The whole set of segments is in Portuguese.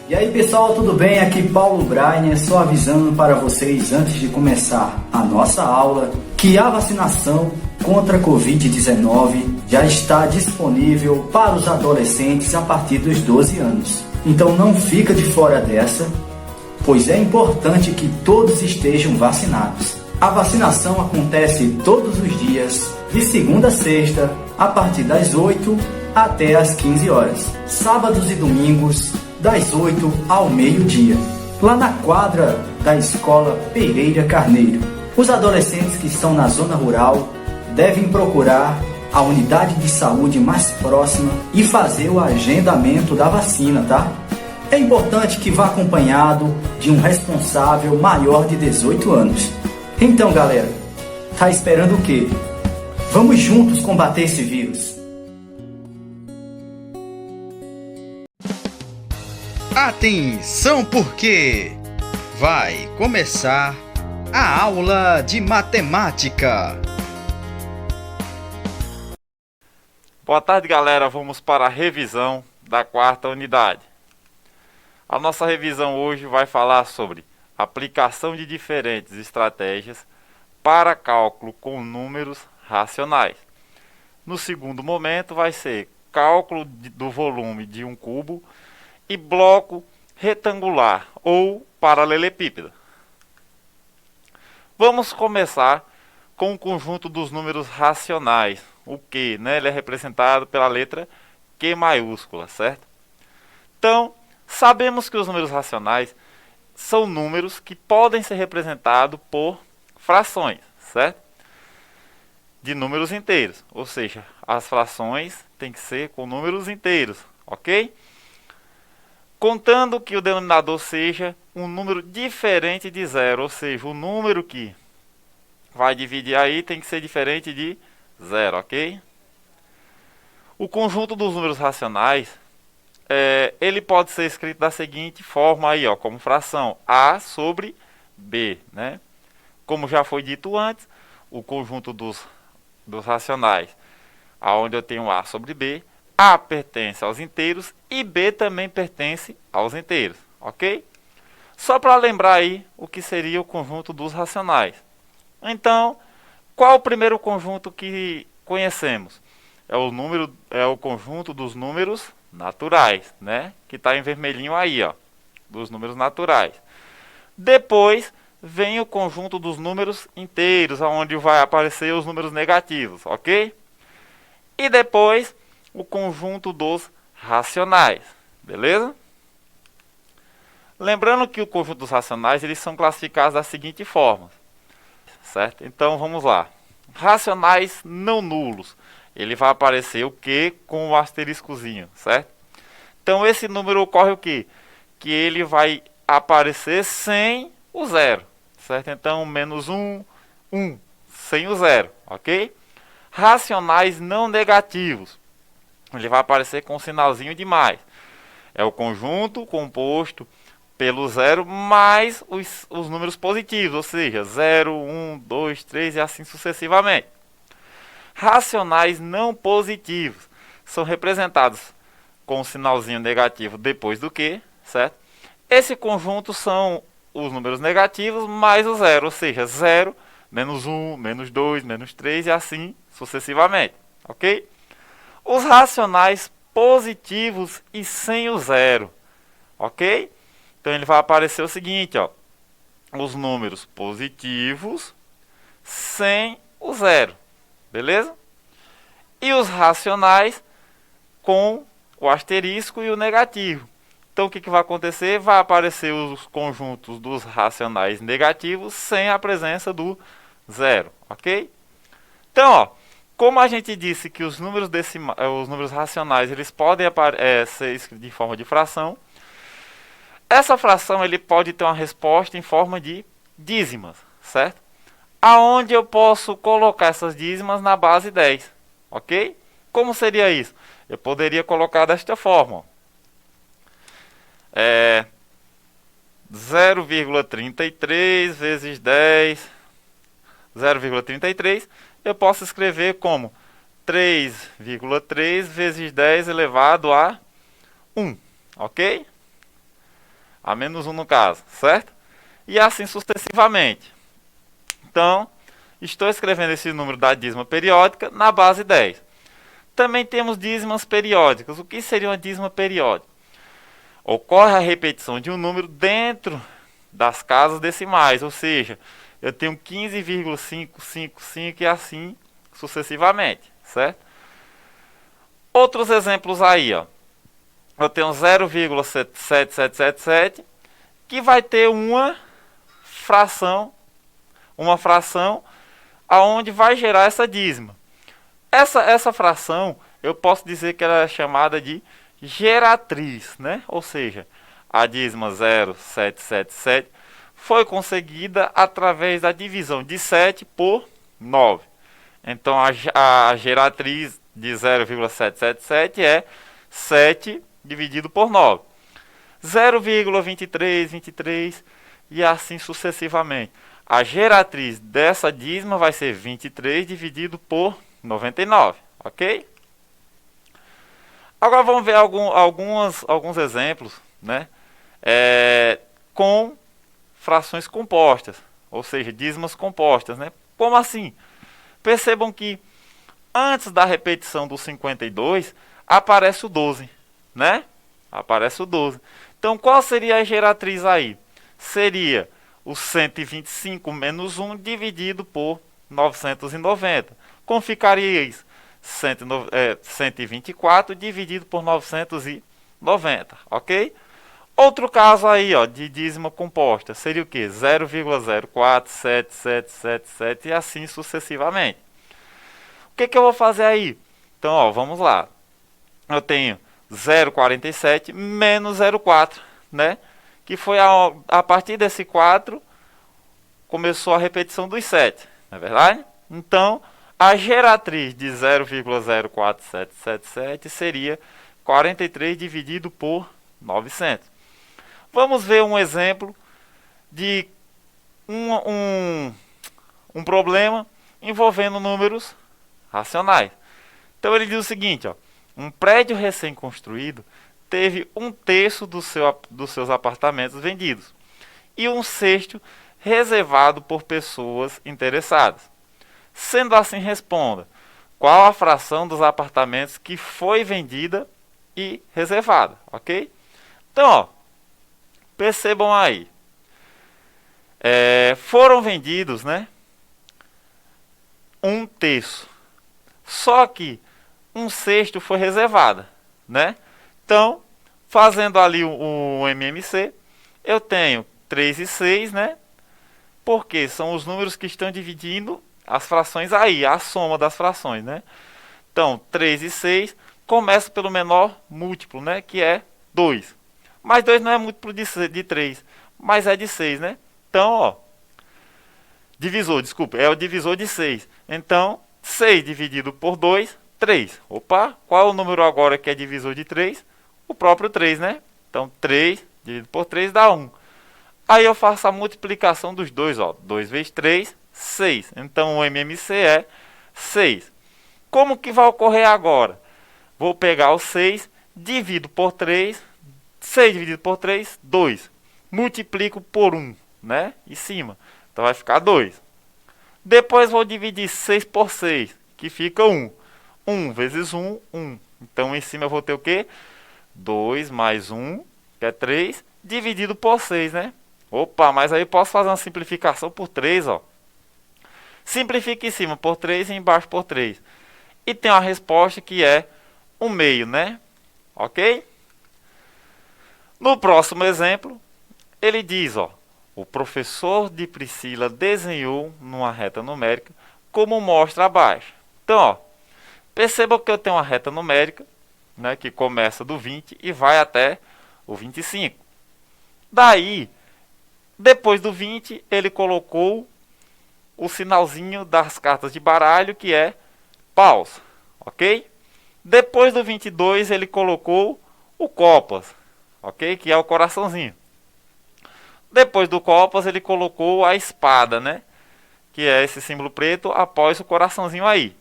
E aí pessoal, tudo bem? Aqui Paulo Brainer, só avisando para vocês antes de começar a nossa aula que a vacinação contra a Covid-19 já está disponível para os adolescentes a partir dos 12 anos. Então não fica de fora dessa, pois é importante que todos estejam vacinados. A vacinação acontece todos os dias, de segunda a sexta, a partir das 8 até as 15 horas. Sábados e domingos, das 8 ao meio-dia, lá na quadra da Escola Pereira Carneiro. Os adolescentes que estão na zona rural devem procurar a unidade de saúde mais próxima e fazer o agendamento da vacina, tá? É importante que vá acompanhado de um responsável maior de 18 anos. Então, galera, tá esperando o quê? Vamos juntos combater esse vírus. Atenção, porque vai começar a aula de matemática. Boa tarde, galera. Vamos para a revisão da quarta unidade. A nossa revisão hoje vai falar sobre aplicação de diferentes estratégias para cálculo com números racionais. No segundo momento vai ser cálculo do volume de um cubo e bloco retangular ou paralelepípedo. Vamos começar com o conjunto dos números racionais, o Q, né? Ele é representado pela letra Q maiúscula, certo? Então, sabemos que os números racionais são números que podem ser representados por frações, certo? De números inteiros, ou seja, as frações têm que ser com números inteiros, ok? Contando que o denominador seja um número diferente de zero, ou seja, o número que vai dividir aí tem que ser diferente de zero, ok? O conjunto dos números racionais, ele pode ser escrito da seguinte forma aí, ó, como fração A sobre B, né? Como já foi dito antes, o conjunto dos racionais, aonde eu tenho A sobre B, A pertence aos inteiros e B também pertence aos inteiros, ok? Só para lembrar aí o que seria o conjunto dos racionais. Então, qual o primeiro conjunto que conhecemos? É o conjunto dos números naturais, né? Que está em vermelhinho aí, ó, dos números naturais. Depois vem o conjunto dos números inteiros, onde vai aparecer os números negativos, ok? E depois o conjunto dos racionais, beleza? Lembrando que o conjunto dos racionais, eles são classificados da seguinte forma, certo? Então vamos lá. Racionais não nulos, ele vai aparecer o Q com o asteriscozinho, certo? Então esse número ocorre o quê? Que ele vai aparecer sem o zero, certo? Então menos 1, 1, sem o zero, ok? Racionais não negativos, ele vai aparecer com um sinalzinho de mais. É o conjunto composto pelo zero mais os números positivos, ou seja, 0, 1, 2, 3 e assim sucessivamente. Racionais não positivos são representados com um sinalzinho negativo depois do que, certo? Esse conjunto são os números negativos mais o zero, ou seja, 0, menos 1, menos 2, menos 3 e assim sucessivamente, ok? Os racionais positivos e sem o zero, ok? Então ele vai aparecer o seguinte, ó, os números positivos sem o zero, beleza? E os racionais com o asterisco e o negativo. Então o que vai acontecer? Vai aparecer os conjuntos dos racionais negativos sem a presença do zero, ok? Então, ó, como a gente disse que os números racionais eles podem ser escritos em forma de fração, essa fração ele pode ter uma resposta em forma de dízimas, certo? Aonde eu posso colocar essas dízimas na base 10, ok? Como seria isso? Eu poderia colocar desta forma, 0,33 vezes 10, 0,33, eu posso escrever como 3,3 vezes 10 elevado a 1, ok? A menos 1 no caso, certo? E assim sucessivamente. Então, estou escrevendo esse número da dízima periódica na base 10. Também temos dízimas periódicas. O que seria uma dízima periódica? Ocorre a repetição de um número dentro das casas decimais, ou seja, eu tenho 15,555 e assim sucessivamente, certo? Outros exemplos aí, ó. Eu tenho 0,7777 que vai ter uma fração aonde vai gerar essa dízima. Essa fração eu posso dizer que ela é chamada de geratriz, né? Ou seja, a dízima 0,777 foi conseguida através da divisão de 7 por 9. Então a geratriz de 0,777 é 7 dividido por 9. 0,2323 e assim sucessivamente. A geratriz dessa dízima vai ser 23 dividido por 99, ok? Agora vamos ver alguns exemplos, né? Com frações compostas, ou seja, dízimas compostas, né? Como assim? Percebam que antes da repetição do 52 aparece o 12, né? Aparece o 12. Então qual seria a geratriz aí? Seria o 125 menos 1 dividido por 990. Como ficaria isso? 124 dividido por 990, ok? Outro caso aí, ó, de dízima composta, seria o que? 0,047777 e assim sucessivamente. O que eu vou fazer aí? Então, ó, vamos lá. Eu tenho 0,47 menos 0,4, né? Que foi a partir desse 4 começou a repetição dos 7, não é verdade? Então, a geratriz de 0,04777 seria 43 dividido por 900. Vamos ver um exemplo de um problema envolvendo números racionais. Então ele diz o seguinte, ó, um prédio recém-construído teve 1/3 dos seus apartamentos vendidos e 1/6 reservado por pessoas interessadas. Sendo assim, responda: qual a fração dos apartamentos que foi vendida e reservada, ok? Então, ó, percebam aí, foram vendidos, né, 1/3, só que 1/6 foi reservada, né? Então, fazendo ali o MMC, eu tenho 3 e 6, né? Porque são os números que estão dividindo as frações aí, a soma das frações, né? Então, 3 e 6 começa pelo menor múltiplo, né? Que é 2. Mas 2 não é múltiplo de 3, mas é de 6, né? Então, ó, é o divisor de 6. Então, 6 dividido por 2, 3. Opa, qual é o número agora que é divisor de 3? O próprio 3, né? Então, 3 dividido por 3 dá 1. Aí eu faço a multiplicação dos dois, ó. 2 vezes 3, 6. Então o MMC é 6. Como que vai ocorrer agora? Vou pegar o 6, divido por 3. 6 dividido por 3, 2. Multiplico por 1, né? Em cima. Então vai ficar 2. Depois vou dividir 6 por 6, que fica 1. 1 vezes 1, 1. Então em cima eu vou ter o quê? 2 mais 1, que é 3, dividido por 6, né? Opa, mas aí eu posso fazer uma simplificação por 3, ó. Simplifica em cima por 3 e embaixo por 3. E tem uma resposta que é 1/2, né? Ok? No próximo exemplo, ele diz, ó, o professor de Priscila desenhou numa reta numérica como mostra abaixo. Então, ó, perceba que eu tenho uma reta numérica, né, que começa do 20 e vai até o 25. Daí, depois do 20, ele colocou o sinalzinho das cartas de baralho, que é paus, ok? Depois do 22, ele colocou o copas, ok? Que é o coraçãozinho. Depois do copas, ele colocou a espada, né? Que é esse símbolo preto após o coraçãozinho aí.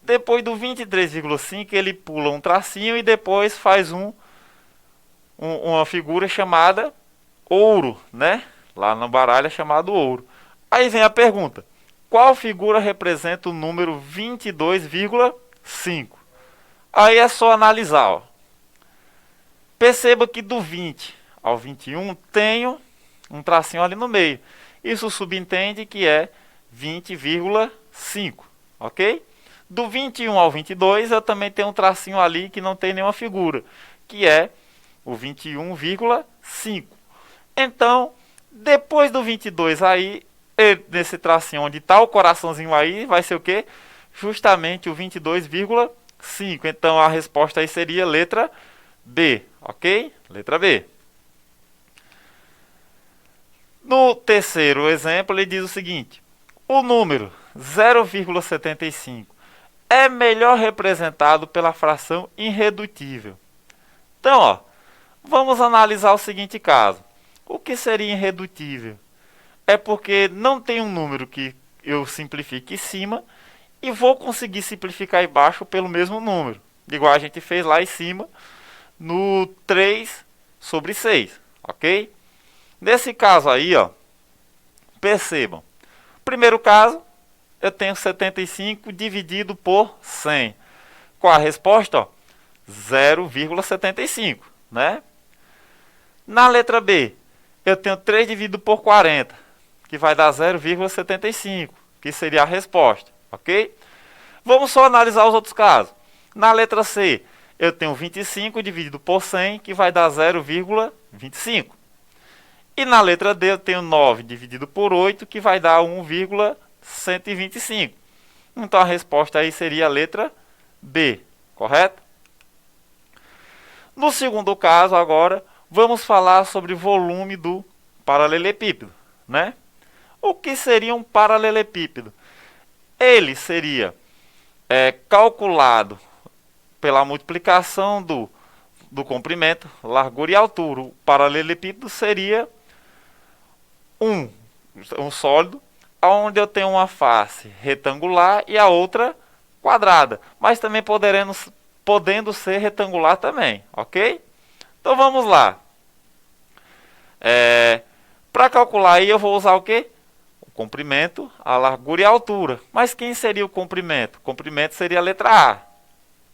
Depois do 23,5, ele pula um tracinho e depois faz uma figura chamada ouro, né? Lá no baralho é chamado ouro. Aí vem a pergunta: qual figura representa o número 22,5? Aí é só analisar, ó. Perceba que do 20 ao 21 tenho um tracinho ali no meio. Isso subentende que é 20,5, ok? Do 21 ao 22 eu também tenho um tracinho ali que não tem nenhuma figura, que é o 21,5. Então, depois do 22 aí, nesse tracinho onde está o coraçãozinho aí, vai ser o quê? Justamente o 22,5. Então a resposta aí seria letra B, ok? Letra B. No terceiro exemplo, ele diz o seguinte: o número 0,75 é melhor representado pela fração irredutível. Então, ó, vamos analisar o seguinte caso. O que seria irredutível? É porque não tem um número que eu simplifique em cima e vou conseguir simplificar embaixo pelo mesmo número. Igual a gente fez lá em cima no 3/6, ok? Nesse caso aí, ó, percebam. Primeiro caso, eu tenho 75 dividido por 100. Qual a resposta? Ó, 0,75, né? Na letra B, eu tenho 3 dividido por 40, que vai dar 0,75, que seria a resposta, ok? Vamos só analisar os outros casos. Na letra C, eu tenho 25 dividido por 100, que vai dar 0,25. E na letra D, eu tenho 9 dividido por 8, que vai dar 1,125. Então a resposta aí seria a letra B, correto? No segundo caso, agora, vamos falar sobre o volume do paralelepípedo, né? O que seria um paralelepípedo? Ele seria calculado pela multiplicação do comprimento, largura e altura. O paralelepípedo seria um sólido, onde eu tenho uma face retangular e a outra quadrada, mas também podendo ser retangular também, ok? Então vamos lá. Para calcular aí eu vou usar o quê? O comprimento, a largura e a altura. Mas quem seria o comprimento? O comprimento seria a letra A.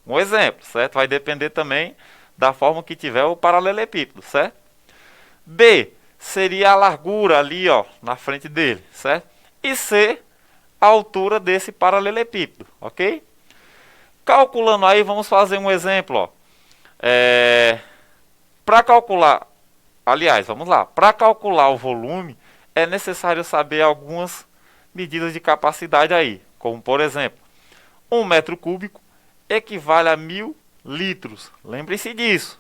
Um exemplo, certo? Vai depender também da forma que tiver o paralelepípedo, certo? B seria a largura ali, ó, na frente dele, certo? E C, a altura desse paralelepípedo, ok? Calculando aí, vamos fazer um exemplo, ó. Para calcular, aliás, vamos lá. Para calcular o volume, é necessário saber algumas medidas de capacidade aí, como por exemplo, 1 metro cúbico equivale a 1000 litros. Lembre-se disso.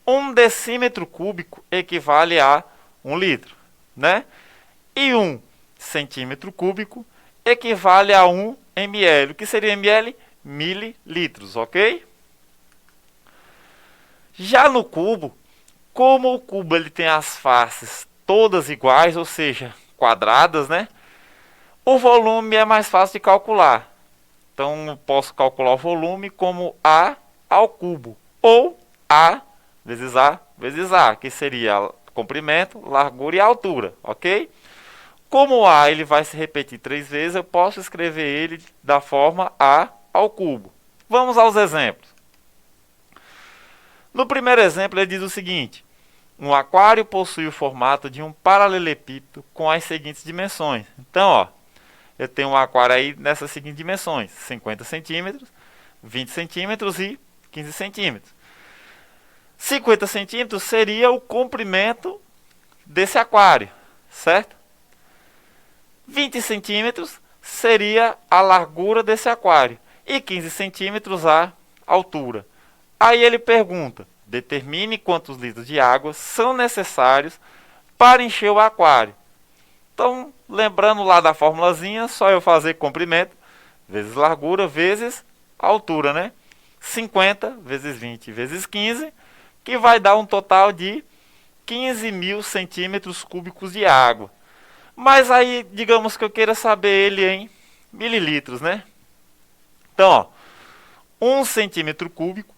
1 decímetro cúbico equivale a 1 litro, né? E 1 centímetro cúbico equivale a 1 ml. O que seria ml? Mililitros, ok? Já no cubo, como o cubo ele tem as faces todas iguais, ou seja, quadradas, né? O volume é mais fácil de calcular. Então, eu posso calcular o volume como A ao cubo, ou A vezes A, que seria comprimento, largura e altura, ok? Como A ele vai se repetir 3 vezes, eu posso escrever ele da forma A ao cubo. Vamos aos exemplos. No primeiro exemplo, ele diz o seguinte: um aquário possui o formato de um paralelepípedo com as seguintes dimensões. Então, ó, eu tenho um aquário aí nessas seguintes dimensões: 50 centímetros, 20 centímetros e 15 centímetros. 50 centímetros seria o comprimento desse aquário, certo? 20 centímetros seria a largura desse aquário e 15 centímetros a altura. Aí ele pergunta: determine quantos litros de água são necessários para encher o aquário. Então, lembrando lá da formulazinha, só eu fazer comprimento vezes largura vezes altura, né? 50 vezes 20 vezes 15, que vai dar um total de 15.000 centímetros cúbicos de água. Mas aí, digamos que eu queira saber ele em mililitros, né? Então, ó, 1 centímetro cúbico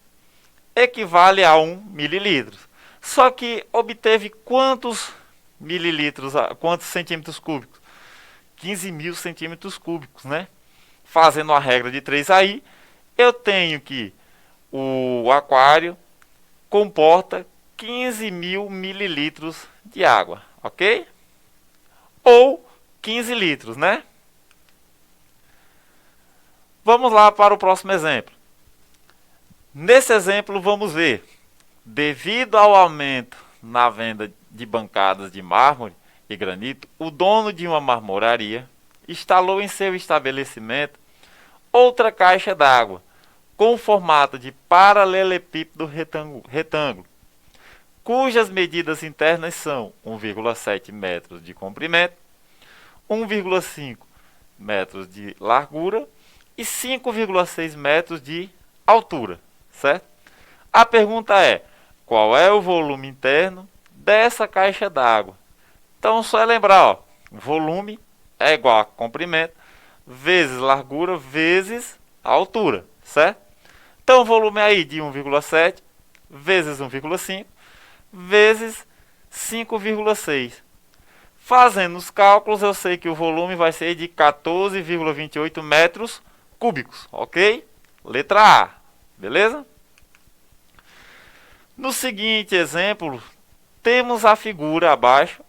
equivale a 1 mililitro. Só que obteve quantos mililitros, quantos centímetros cúbicos? 15.000 centímetros cúbicos, né? Fazendo a regra de 3 aí, eu tenho que o aquário comporta 15.000 mililitros de água, ok? Ou 15 litros, né? Vamos lá para o próximo exemplo. Nesse exemplo, vamos ver, devido ao aumento na venda de bancadas de mármore e granito, o dono de uma marmoraria instalou em seu estabelecimento outra caixa d'água com formato de paralelepípedo retângulo, cujas medidas internas são 1,7 metros de comprimento, 1,5 metros de largura e 5,6 metros de altura, certo? A pergunta é, qual é o volume interno dessa caixa d'água? Então, só é lembrar, ó, volume é igual a comprimento vezes largura vezes altura, certo? Então, o volume aí de 1,7 vezes 1,5 vezes 5,6. Fazendo os cálculos, eu sei que o volume vai ser de 14,28 metros cúbicos, ok? Letra A, beleza? No seguinte exemplo, temos a figura abaixo,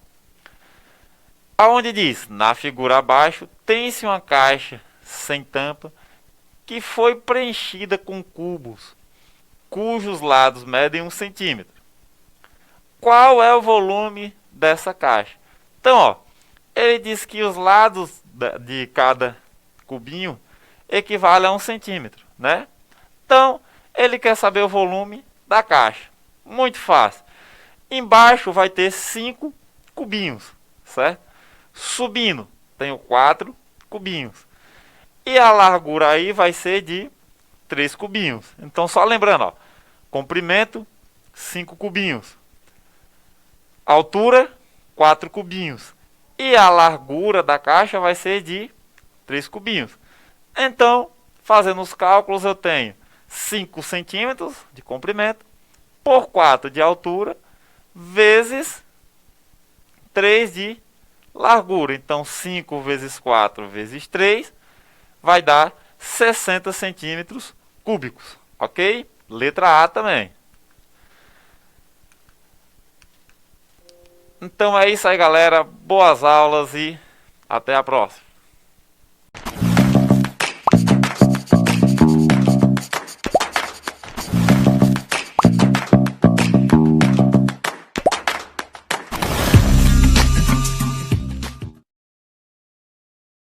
aonde diz, na figura abaixo, tem-se uma caixa sem tampa que foi preenchida com cubos, cujos lados medem 1 centímetro. Qual é o volume dessa caixa? Então, ó, ele diz que os lados de cada cubinho equivalem a 1 centímetro, né? Então, ele quer saber o volume da caixa. Muito fácil. Embaixo vai ter 5 cubinhos, certo? Subindo, tenho 4 cubinhos. E a largura aí vai ser de 3 cubinhos. Então, só lembrando, ó, comprimento, 5 cubinhos. Altura, 4 cubinhos. E a largura da caixa vai ser de 3 cubinhos. Então, fazendo os cálculos, eu tenho 5 centímetros de comprimento por 4 de altura vezes 3 de largura. Então, 5 vezes 4 vezes 3 vai dar 60 centímetros cúbicos. Ok? Letra A também. Então é isso aí, galera. Boas aulas e até a próxima.